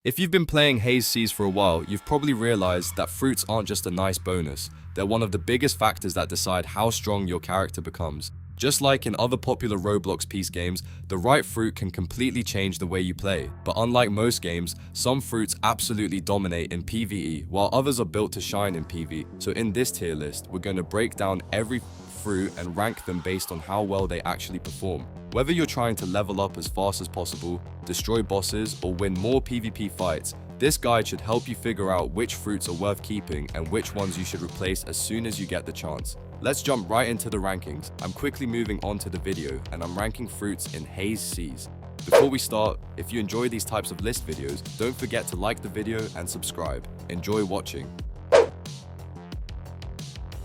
If you've been playing Haze Seas for a while, you've probably realized that fruits aren't just a nice bonus. They're one of the biggest factors that decide how strong your character becomes. Just like in other popular Roblox peace games, the right fruit can completely change the way you play. But unlike most games, some fruits absolutely dominate in PvE, while others are built to shine in PvE. So in this tier list, we're going to break down every fruit and rank them based on how well they actually perform. Whether you're trying to level up as fast as possible, destroy bosses, or win more PvP fights, this guide should help you figure out which fruits are worth keeping and which ones you should replace as soon as you get the chance. Let's jump right into the rankings. I'm quickly moving on to the video, and I'm ranking fruits in Haze Seas. Before we start, if you enjoy these types of list videos, don't forget to like the video and subscribe. Enjoy watching.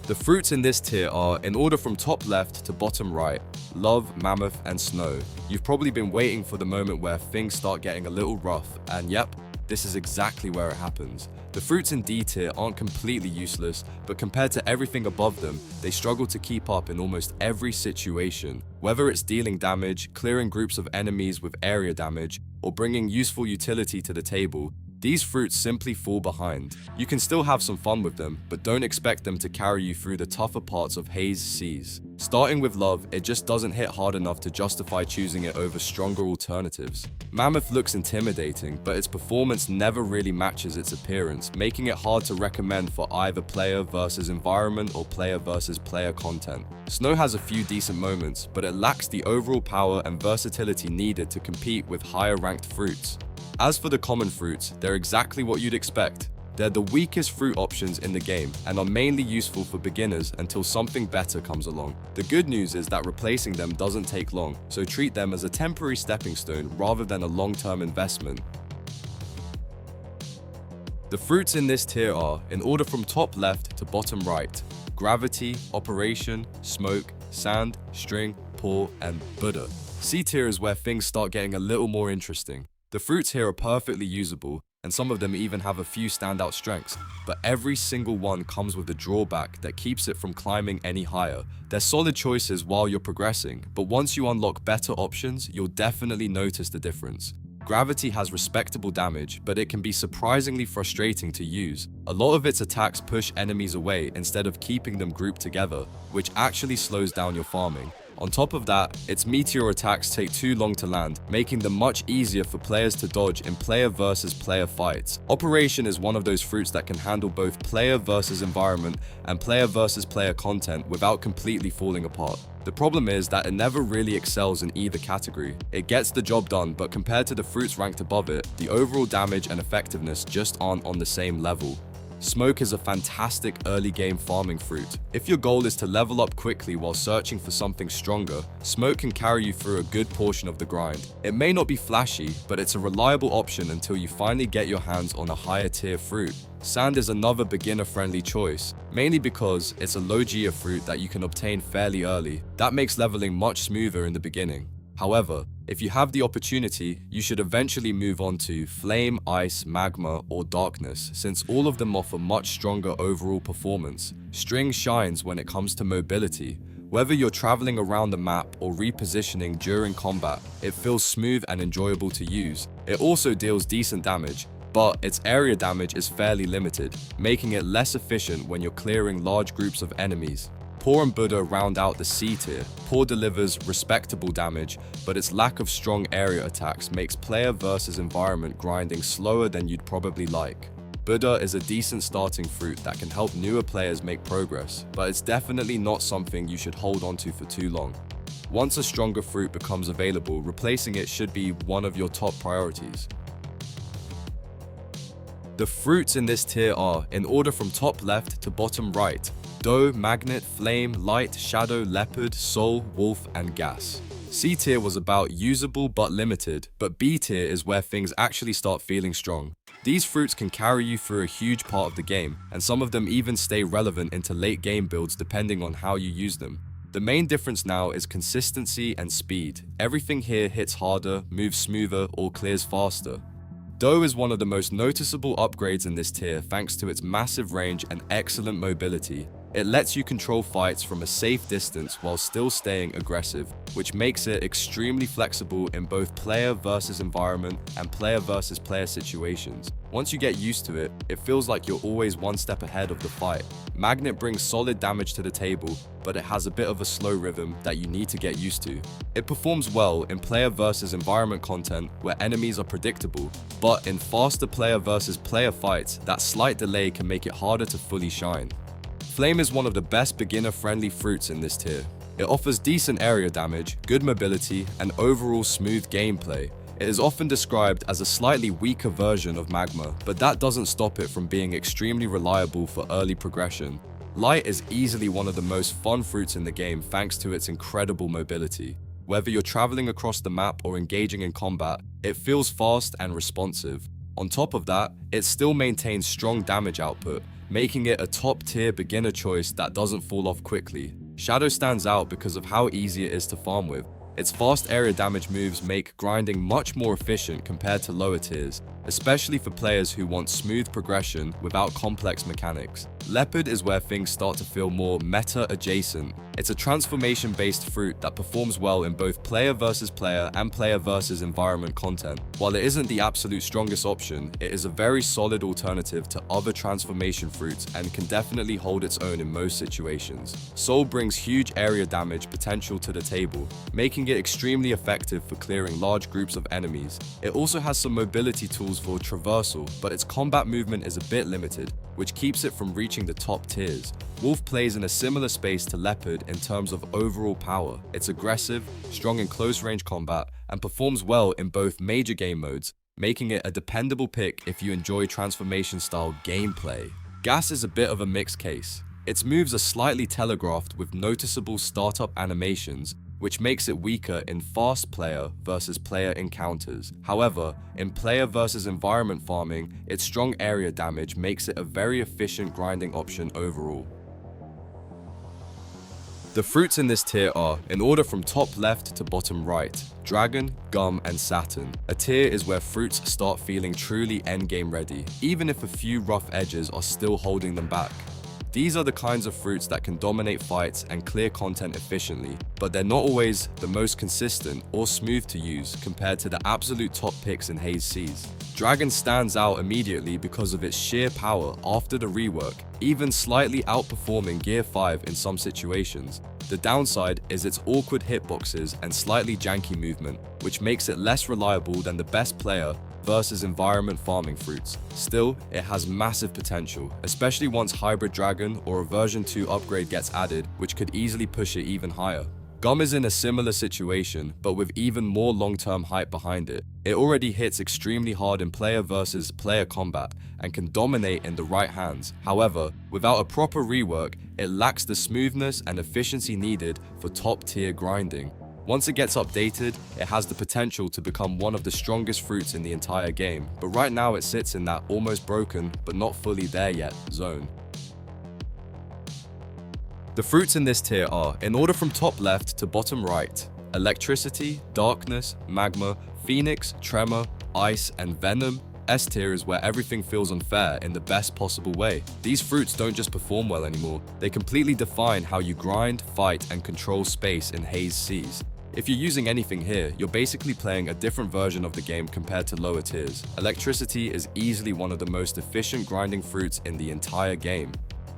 The fruits in this tier are, in order from top left to bottom right, love, mammoth, and snow. You've probably been waiting for the moment where things start getting a little rough, and yep, this is exactly where it happens. The fruits in D tier aren't completely useless, but compared to everything above them, they struggle to keep up in almost every situation. Whether it's dealing damage, clearing groups of enemies with area damage, or bringing useful utility to the table, these fruits simply fall behind. You can still have some fun with them, but don't expect them to carry you through the tougher parts of Haze Seas. Starting with love, it just doesn't hit hard enough to justify choosing it over stronger alternatives. Mammoth looks intimidating, but its performance never really matches its appearance, making it hard to recommend for either player versus environment or player versus player content. Snow has a few decent moments, but it lacks the overall power and versatility needed to compete with higher ranked fruits. As for the common fruits, they're exactly what you'd expect. They're the weakest fruit options in the game and are mainly useful for beginners until something better comes along. The good news is that replacing them doesn't take long, so treat them as a temporary stepping stone rather than a long-term investment. The fruits in this tier are, in order from top left to bottom right, gravity, operation, smoke, sand, string, pour, and Buddha. C tier is where things start getting a little more interesting. The fruits here are perfectly usable, and some of them even have a few standout strengths, but every single one comes with a drawback that keeps it from climbing any higher. They're solid choices while you're progressing, but once you unlock better options, you'll definitely notice the difference. Gravity has respectable damage, but it can be surprisingly frustrating to use. A lot of its attacks push enemies away instead of keeping them grouped together, which actually slows down your farming. On top of that, its meteor attacks take too long to land, making them much easier for players to dodge in player versus player fights. Operation is one of those fruits that can handle both player versus environment and player versus player content without completely falling apart. The problem is that it never really excels in either category. It gets the job done, but compared to the fruits ranked above it, the overall damage and effectiveness just aren't on the same level. Smoke is a fantastic early game farming fruit. If your goal is to level up quickly while searching for something stronger, Smoke can carry you through a good portion of the grind. It may not be flashy, but it's a reliable option until you finally get your hands on a higher tier fruit. Sand is another beginner-friendly choice, mainly because it's a low Gia fruit that you can obtain fairly early. That makes leveling much smoother in the beginning. However, if you have the opportunity, you should eventually move on to Flame, Ice, Magma, or Darkness, since all of them offer much stronger overall performance. String shines when it comes to mobility. Whether you're traveling around the map or repositioning during combat, it feels smooth and enjoyable to use. It also deals decent damage, but its area damage is fairly limited, making it less efficient when you're clearing large groups of enemies. Pour and Buddha round out the C tier. Pour delivers respectable damage, but its lack of strong area attacks makes player versus environment grinding slower than you'd probably like. Buddha is a decent starting fruit that can help newer players make progress, but it's definitely not something you should hold onto for too long. Once a stronger fruit becomes available, replacing it should be one of your top priorities. The fruits in this tier are, in order from top left to bottom right, Doe, Magnet, Flame, Light, Shadow, Leopard, Soul, Wolf, and Gas. C tier was about usable but limited, but B tier is where things actually start feeling strong. These fruits can carry you through a huge part of the game, and some of them even stay relevant into late game builds depending on how you use them. The main difference now is consistency and speed. Everything here hits harder, moves smoother, or clears faster. Doe is one of the most noticeable upgrades in this tier thanks to its massive range and excellent mobility. It lets you control fights from a safe distance while still staying aggressive, which makes it extremely flexible in both player versus environment and player versus player situations. Once you get used to it, it feels like you're always one step ahead of the fight. Magnet brings solid damage to the table, but it has a bit of a slow rhythm that you need to get used to. It performs well in player versus environment content where enemies are predictable, but in faster player versus player fights, that slight delay can make it harder to fully shine. Flame is one of the best beginner-friendly fruits in this tier. It offers decent area damage, good mobility, and overall smooth gameplay. It is often described as a slightly weaker version of Magma, but that doesn't stop it from being extremely reliable for early progression. Light is easily one of the most fun fruits in the game thanks to its incredible mobility. Whether you're traveling across the map or engaging in combat, it feels fast and responsive. On top of that, it still maintains strong damage output, making it a top-tier beginner choice that doesn't fall off quickly. Shadow stands out because of how easy it is to farm with. Its fast area damage moves make grinding much more efficient compared to lower tiers, especially for players who want smooth progression without complex mechanics. Leopard is where things start to feel more meta-adjacent. It's a transformation-based fruit that performs well in both player versus player and player versus environment content. While it isn't the absolute strongest option, it is a very solid alternative to other transformation fruits and can definitely hold its own in most situations. Soul brings huge area damage potential to the table, making it extremely effective for clearing large groups of enemies. It also has some mobility tools for traversal, but its combat movement is a bit limited, which keeps it from reaching the top tiers. Wolf plays in a similar space to Leopard in terms of overall power. It's aggressive, strong in close range combat, and performs well in both major game modes, making it a dependable pick if you enjoy transformation style gameplay. Gas is a bit of a mixed case. Its moves are slightly telegraphed with noticeable startup animations, which makes it weaker in fast player versus player encounters. However, in player versus environment farming, its strong area damage makes it a very efficient grinding option overall. The fruits in this tier are, in order from top left to bottom right, Dragon, Gum, and Saturn. A tier is where fruits start feeling truly endgame ready, even if a few rough edges are still holding them back. These are the kinds of fruits that can dominate fights and clear content efficiently, but they're not always the most consistent or smooth to use compared to the absolute top picks in Haze Seas. Dragon stands out immediately because of its sheer power after the rework, even slightly outperforming Gear 5 in some situations. The downside is its awkward hitboxes and slightly janky movement, which makes it less reliable than the best player versus environment farming fruits. Still, it has massive potential, especially once Hybrid Dragon or a version 2 upgrade gets added, which could easily push it even higher. Gum is in a similar situation, but with even more long-term hype behind it. It already hits extremely hard in player versus player combat and can dominate in the right hands. However, without a proper rework, it lacks the smoothness and efficiency needed for top-tier grinding. Once it gets updated, it has the potential to become one of the strongest fruits in the entire game, but right now it sits in that almost broken but not fully there yet zone. The fruits in this tier are, in order from top left to bottom right, Electricity, Darkness, Magma, Phoenix, Tremor, Ice, and Venom. S tier is where everything feels unfair in the best possible way. These fruits don't just perform well anymore, they completely define how you grind, fight, and control space in Haze Seas. If you're using anything here, you're basically playing a different version of the game compared to lower tiers. Electricity is easily one of the most efficient grinding fruits in the entire game.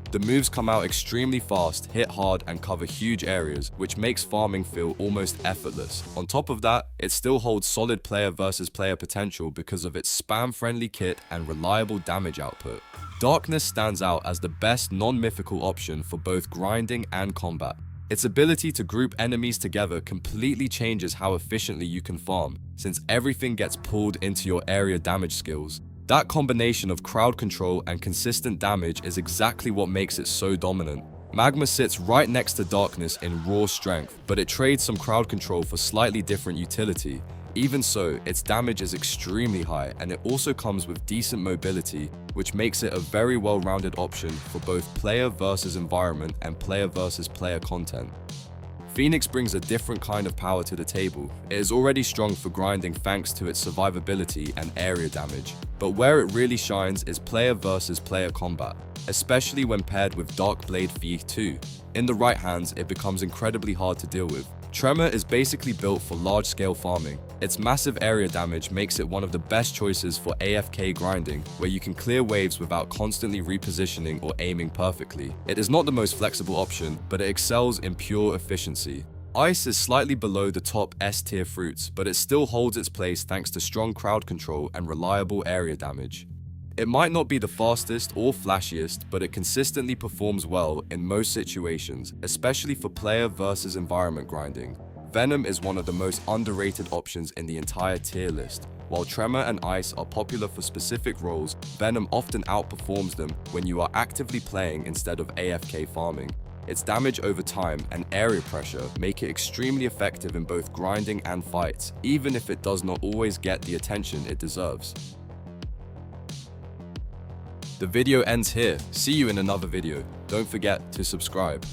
The moves come out extremely fast, hit hard, and cover huge areas, which makes farming feel almost effortless. On top of that, it still holds solid player versus player potential because of its spam-friendly kit and reliable damage output. Darkness stands out as the best non-mythical option for both grinding and combat. Its ability to group enemies together completely changes how efficiently you can farm, since everything gets pulled into your area damage skills. That combination of crowd control and consistent damage is exactly what makes it so dominant. Magma sits right next to Darkness in raw strength, but it trades some crowd control for slightly different utility. Even so, its damage is extremely high, and it also comes with decent mobility, which makes it a very well-rounded option for both player versus environment and player versus player content. Phoenix brings a different kind of power to the table. It is already strong for grinding thanks to its survivability and area damage, but where it really shines is player versus player combat. especially when paired with Dark Blade V2. In the right hands, it becomes incredibly hard to deal with. Tremor is basically built for large-scale farming. Its massive area damage makes it one of the best choices for AFK grinding, where you can clear waves without constantly repositioning or aiming perfectly. It is not the most flexible option, but it excels in pure efficiency. Ice is slightly below the top S-tier fruits, but it still holds its place thanks to strong crowd control and reliable area damage. It might not be the fastest or flashiest, but it consistently performs well in most situations, especially for player versus environment grinding. Venom is one of the most underrated options in the entire tier list. While Tremor and Ice are popular for specific roles, Venom often outperforms them when you are actively playing instead of AFK farming. Its damage over time and area pressure make it extremely effective in both grinding and fights, even if it does not always get the attention it deserves. The video ends here. See you in another video. Don't forget to subscribe.